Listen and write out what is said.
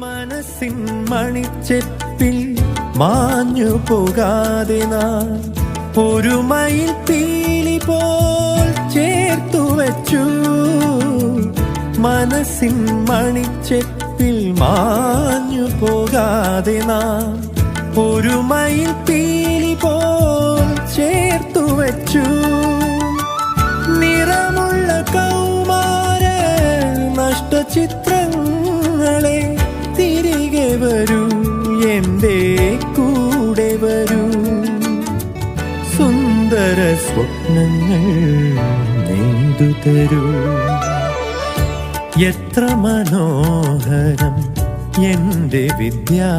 മനസ്സിൻ മണിച്ചെപ്പിൽ മാഞ്ഞു പോകാതെ നാം ഒരു മയിൽ പീലി പോൽ ചേർത്തു വച്ചു. മനസ്സിൻ മണിച്ചെപ്പിൽ മാഞ്ഞു പോകാതെ നാം ഒരു മയിൽ പീലി പോൽ ചേർത്തു വച്ചു. നിറമുള്ള കൗമാര നഷ്ടചിത്രങ്ങളെ തിരികെ വരൂ, എൻ്റെ കൂടെ വരൂ. സുന്ദര സ്വപ്നങ്ങൾ നെയ്തു തരൂ. എത്ര മനോഹരം എൻ്റെ വിദ്യാലയം.